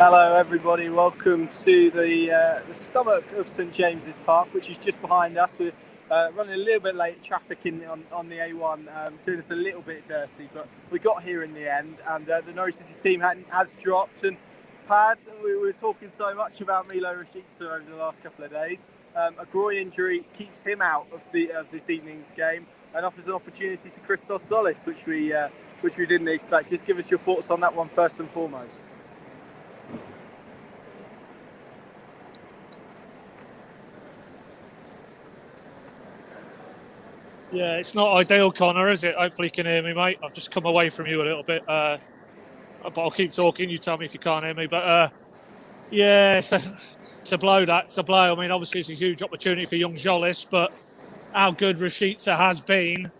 Hello everybody, welcome to the stomach of St James's Park, which is just behind us. We're running a little bit late, traffic on the A1 doing us a little bit dirty, but we got here in the end, and the Norwich City team has dropped. And Pad, we were talking so much about Milo Rashica over the last couple of days. A groin injury keeps him out of this evening's game and offers an opportunity to Christos Solis, which we didn't expect. Just give us your thoughts on that one first and foremost. Yeah, it's not ideal, Connor, is it? Hopefully you can hear me, mate. I've just come away from you a little bit, but I'll keep talking. You tell me if you can't hear me. But yeah, it's a blow. It's a blow. I mean, obviously it's a huge opportunity for young Jolis, but how good Rashica has been,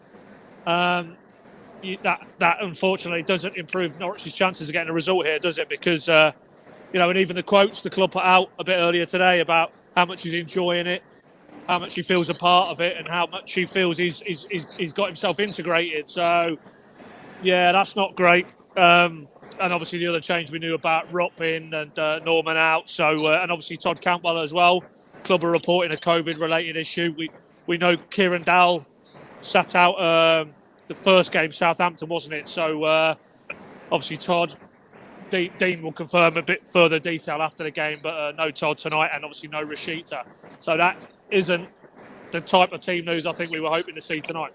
that unfortunately doesn't improve Norwich's chances of getting a result here, does it? Because and even the quotes the club put out a bit earlier today about how much he's enjoying it, how much he feels a part of it, and how much he feels he's got himself integrated. So, yeah, that's not great. And obviously the other change we knew about, Rupp in and Norman out. So, and obviously Todd Cantwell as well. Club are reporting a COVID-related issue. We know Kieran Dowell sat out the first game, Southampton, wasn't it? So, obviously Todd, Dean will confirm a bit further detail after the game, but no Todd tonight, and obviously no Rashica. So that isn't the type of team news I think we were hoping to see tonight.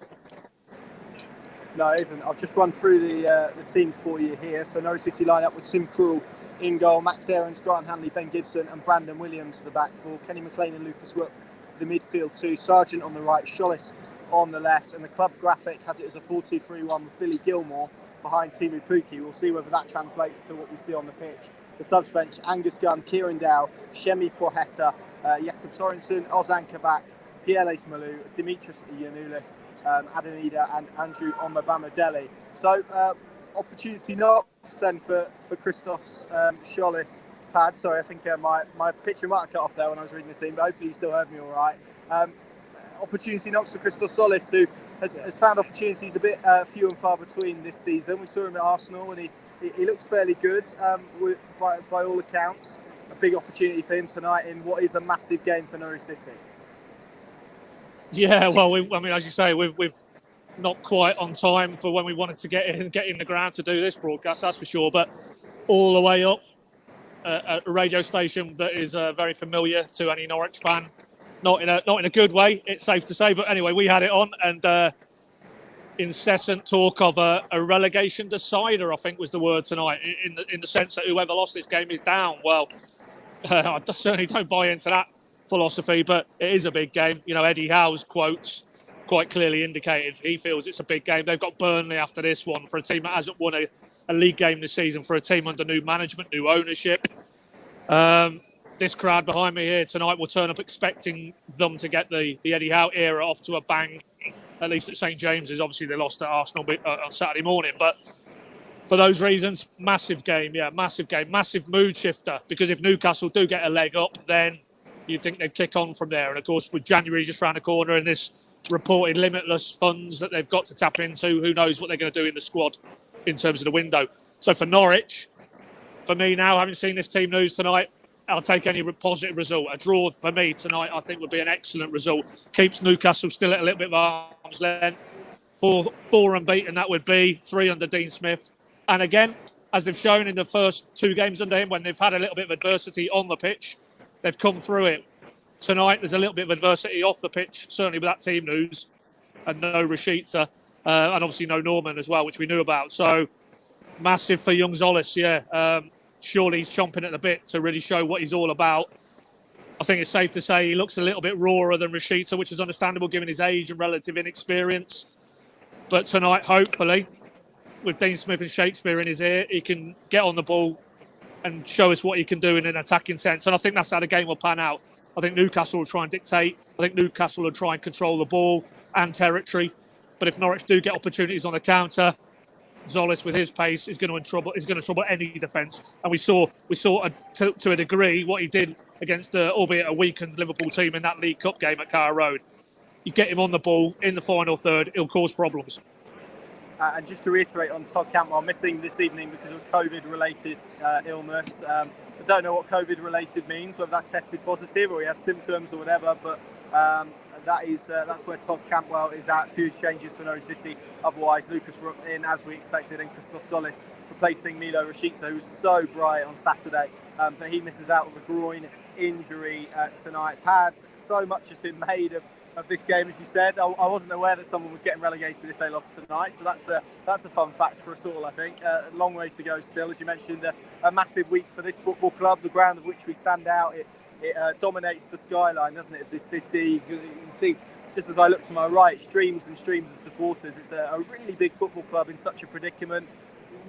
No, it isn't. I'll just run through the team for you here. So Norwich City line up with Tim Krul in goal, Max Aarons, Grant Hanley, Ben Gibson and Brandon Williams at the back four, Kenny McLean and Lucas Rupp the midfield two, Sargent on the right, Sholis on the left, and the club graphic has it as a 4-2-3-1 with Billy Gilmore behind Timu Pukki. We'll see whether that translates to what we see on the pitch. The subs bench, Angus Gunn, Kieran Dow, Shemi Poheta, Jakob Sorensen, Ozan Kabak, Pierre Malu, Dimitris Giannoulis, Adenida and Andrew Omabamidele. So opportunity knocks then for Christos Sholis. Pad, sorry, I think my picture might have cut off there when I was reading the team, but hopefully you still heard me all right. Opportunity knocks for Christos Solis, who has found opportunities a bit few and far between this season. We saw him at Arsenal and he looked fairly good by all accounts. A big opportunity for him tonight in what is a massive game for Norwich City. Yeah, well, as you say, we've not quite on time for when we wanted to get in the ground to do this broadcast, that's for sure. But all the way up, a radio station that is very familiar to any Norwich fan. Not in a good way, it's safe to say. But anyway, we had it on, and incessant talk of a relegation decider, I think was the word tonight, in the sense that whoever lost this game is down. Well, I certainly don't buy into that philosophy, but it is a big game. Eddie Howe's quotes quite clearly indicated he feels it's a big game. They've got Burnley after this one, for a team that hasn't won a league game this season, for a team under new management, new ownership. This crowd behind me here tonight will turn up expecting them to get the Eddie Howe era off to a bang, at least at St James's. Obviously, they lost at Arsenal on Saturday morning, but for those reasons, massive game, massive mood shifter, because if Newcastle do get a leg up, then you'd think they'd kick on from there. And of course, with January just around the corner and this reported limitless funds that they've got to tap into, who knows what they're going to do in the squad in terms of the window. So for Norwich, for me now, having seen this team news tonight, I'll take any positive result. A draw for me tonight, I think, would be an excellent result. Keeps Newcastle still at a little bit of arm's length. Four unbeaten, that would be 3 under Dean Smith. And again, as they've shown in the first 2 games under him, when they've had a little bit of adversity on the pitch, they've come through it. Tonight, there's a little bit of adversity off the pitch, certainly with that team news, and no Rashica, and obviously no Norman as well, which we knew about. So massive for young Solis, yeah. Surely he's chomping at the bit to really show what he's all about. I think it's safe to say he looks a little bit rawer than Rashica, which is understandable given his age and relative inexperience. But tonight, hopefully, with Dean Smith and Shakespeare in his ear, he can get on the ball and show us what he can do in an attacking sense. And I think that's how the game will pan out. I think Newcastle will try and dictate. I think Newcastle will try and control the ball and territory. But if Norwich do get opportunities on the counter, Solis with his pace is going to trouble any defence. And we saw to a degree what he did against, albeit a weakened Liverpool team in that League Cup game at Carrow Road. You get him on the ball in the final third, he'll cause problems. And just to reiterate on Todd Cantwell missing this evening because of COVID-related illness. I don't know what COVID-related means, whether that's tested positive or he has symptoms or whatever, but that's where Todd Cantwell is at. 2 changes for Norwich City. Otherwise, Lucas Rook in as we expected, and Christos Solis replacing Milo Rashica, who was so bright on Saturday, but he misses out with a groin injury tonight. Pad, so much has been made of this game, as you said. I wasn't aware that someone was getting relegated if they lost tonight, so that's a fun fact for us all, I think. A long way to go still, as you mentioned. A massive week for this football club, the ground of which we stand out. It dominates the skyline, doesn't it, of this city. You can see, just as I look to my right, streams and streams of supporters. It's a really big football club in such a predicament.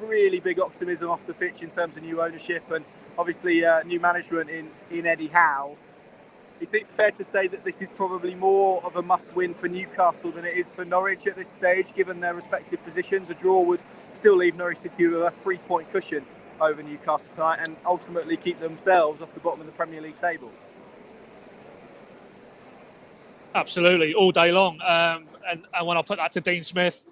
Really big optimism off the pitch in terms of new ownership and obviously new management in Eddie Howe. Is it fair to say that this is probably more of a must-win for Newcastle than it is for Norwich at this stage, given their respective positions? A draw would still leave Norwich City with a 3-point cushion over Newcastle tonight and ultimately keep themselves off the bottom of the Premier League table. Absolutely, all day long. And when I put that to Dean Smith,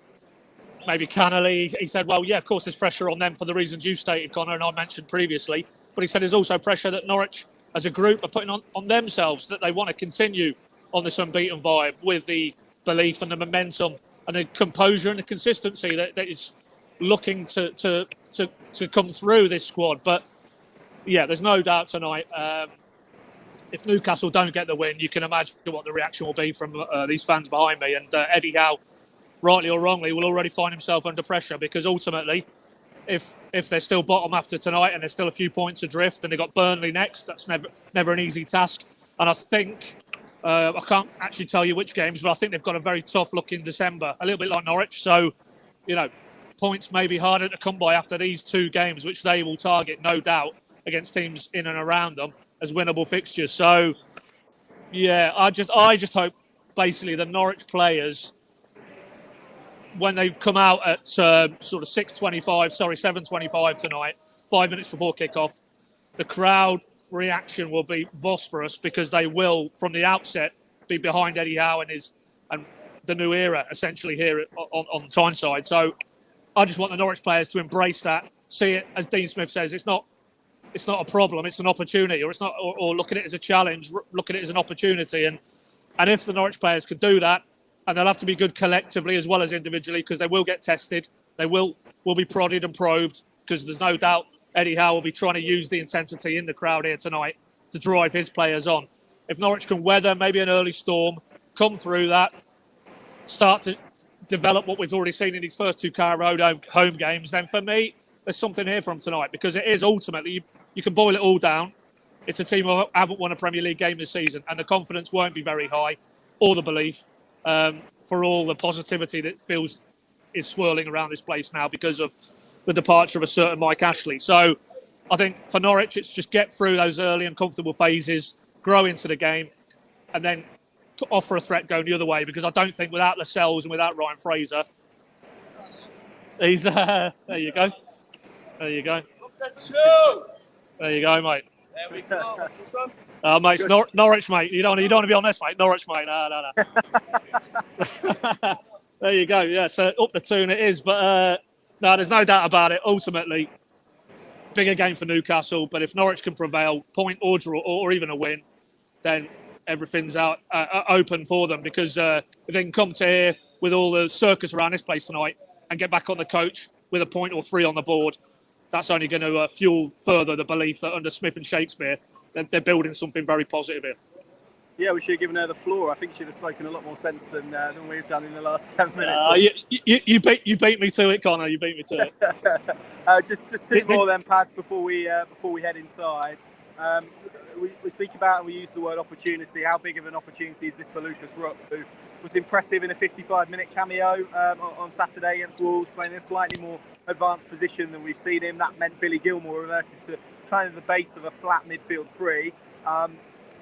maybe cannily, he said, well, yeah, of course there's pressure on them for the reasons you stated, Connor, and I mentioned previously. But he said there's also pressure that Norwich as a group are putting on themselves, that they want to continue on this unbeaten vibe with the belief and the momentum and the composure and the consistency that is looking to come through this squad. But yeah, there's no doubt tonight. If Newcastle don't get the win, you can imagine what the reaction will be from these fans behind me. And Eddie Howe, rightly or wrongly, will already find himself under pressure because ultimately, if they're still bottom after tonight and there's still a few points adrift and they've got Burnley next, that's never an easy task. And I think, I can't actually tell you which games, but I think they've got a very tough look in December, a little bit like Norwich. So, points may be harder to come by after these 2 games, which they will target, no doubt, against teams in and around them as winnable fixtures. So, yeah, I just hope basically the Norwich players, when they come out at sort of 7:25 tonight, 5 minutes before kickoff, the crowd reaction will be vociferous because they will, from the outset, be behind Eddie Howe and the new era essentially here on Tyneside. So I just want the Norwich players to embrace that, see it, as Dean Smith says, it's not a problem, it's an opportunity, or it's not, or look at it as a challenge, look at it as an opportunity. And if the Norwich players could do that, and they'll have to be good collectively as well as individually because they will get tested. They will be prodded and probed because there's no doubt Eddie Howe will be trying to use the intensity in the crowd here tonight to drive his players on. If Norwich can weather maybe an early storm, come through that, start to develop what we've already seen in these first 2 Carrow Road home games, then for me, there's something here from tonight because it is ultimately, you can boil it all down. It's a team who haven't won a Premier League game this season and the confidence won't be very high, or the belief. For all the positivity that is swirling around this place now because of the departure of a certain Mike Ashley. So I think for Norwich, it's just get through those early uncomfortable phases, grow into the game, and then offer a threat going the other way, because I don't think without Lascelles and without Ryan Fraser, he's there you go. There you go. There you go, mate. There we go. What's your son? Mate, it's Norwich, mate. You don't want to be on this, mate. Norwich, mate. No. There you go. Yeah, so up the tune it is. But no, there's no doubt about it. Ultimately, bigger game for Newcastle. But if Norwich can prevail, point or draw or even a win, then everything's out open for them. Because if they can come to here with all the circus around this place tonight and get back on the coach with a point or 3 on the board, that's only going to fuel further the belief that under Smith and Shakespeare, they're building something very positive here. Yeah, we should have given her the floor. I think she'd have spoken a lot more sense than we've done in the last 10 minutes. You beat me to it, Connor. You beat me to it. Just 2 more then, Pad, before we head inside. We speak about, and we use the word opportunity. How big of an opportunity is this for Lucas Rook, who was impressive in a 55-minute cameo on Saturday against Wolves, playing in a slightly more advanced position than we've seen him. That meant Billy Gilmour reverted to kind of the base of a flat midfield 3.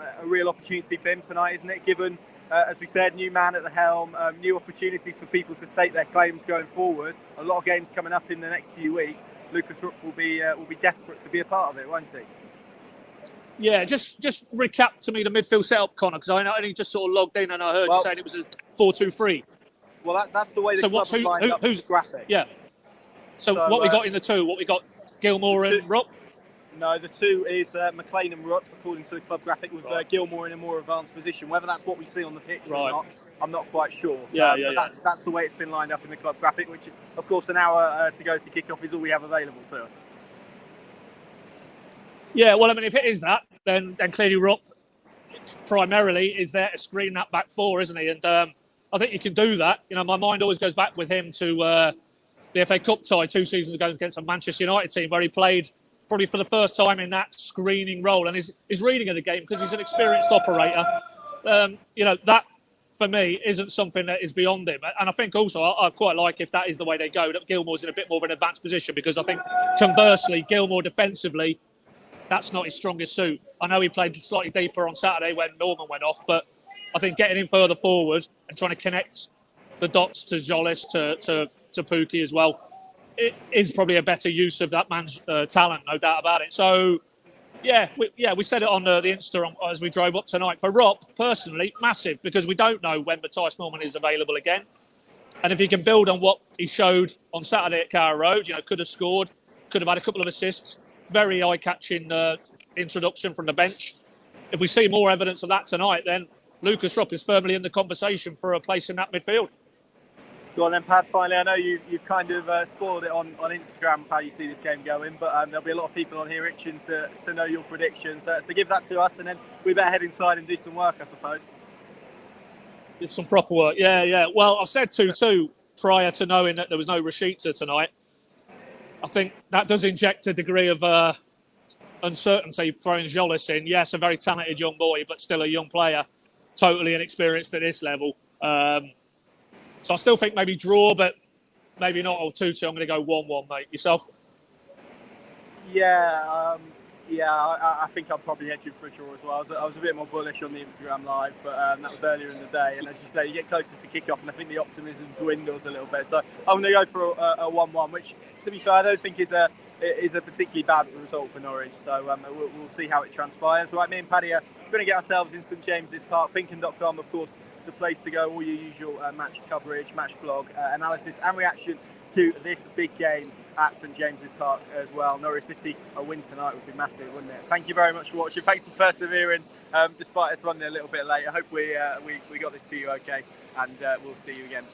A real opportunity for him tonight, isn't it? Given, as we said, new man at the helm, new opportunities for people to state their claims going forward. A lot of games coming up in the next few weeks. Lucas Rook will be desperate to be a part of it, won't he? Yeah, just recap to me the midfield setup, Connor, because I only just sort of logged in and I heard you saying it was a 4-2-3. Well, that's the way the So club have lined up who's the graphic. yeah? So what we got in the two? What we got? Gilmore and Rupp. No, the two is McLean and Rupp, according to the club graphic, with Gilmore in a more advanced position. Whether that's what we see on the pitch or not, I'm not quite sure. But that's the way it's been lined up in the club graphic, which, of course, an hour to go to kick off is all we have available to us. Yeah, well, I mean, if it is that, then clearly Rupp primarily is there to screen that back four, isn't he? And I think you can do that. You know, my mind always goes back with him to the FA Cup tie 2 seasons ago against a Manchester United team where he played probably for the first time in that screening role, and his reading of the game, because he's an experienced operator, you know, that for me isn't something that is beyond him. And I think also I quite like if that is the way they go, that Gilmore's in a bit more of an advanced position, because I think conversely Gilmore defensively, that's not his strongest suit. I know he played slightly deeper on Saturday when Norman went off, but I think getting him further forward and trying to connect the dots to Jolis, to Pukki as well, it is probably a better use of that man's talent, no doubt about it. So, we said it on the Insta as we drove up tonight. For Rupp, personally, massive, because we don't know when Matthijs Norman is available again. And if he can build on what he showed on Saturday at Carrow Road, you know, could have scored, could have had a couple of assists, very eye-catching introduction from the bench. If we see more evidence of that tonight, then Lucas Rupp is firmly in the conversation for a place in that midfield. Go on then, Pad. Finally, I know you've kind of spoiled it on Instagram how you see this game going, but there'll be a lot of people on here itching to know your predictions. So give that to us, and then we better head inside and do some work, I suppose. It's some proper work, yeah. Well, I said 2-2 prior to knowing that there was no Rashica tonight. I think that does inject a degree of uncertainty throwing Jolis in. Yes, a very talented young boy, but still a young player, totally inexperienced at this level. So I still think maybe draw, but maybe not. Or 2-2. I'm going to go 1-1, mate. Yourself? I think I'm probably edging for a draw as well. I was a bit more bullish on the Instagram live, but that was earlier in the day. And as you say, you get closer to kick-off, and I think the optimism dwindles a little bit. So I'm going to go for a 1-1, which, to be fair, I don't think is a particularly bad result for Norwich. So we'll see how it transpires. Right, me and Paddy are going to get ourselves in St James's Park. Pinkin.com, of course, the place to go. All your usual match coverage, match blog, analysis and reaction to this big game at St James's Park as well. Norwich City, a win tonight would be massive, wouldn't it? Thank you very much for watching. Thanks for persevering despite us running a little bit late. I hope we got this to you okay, and we'll see you again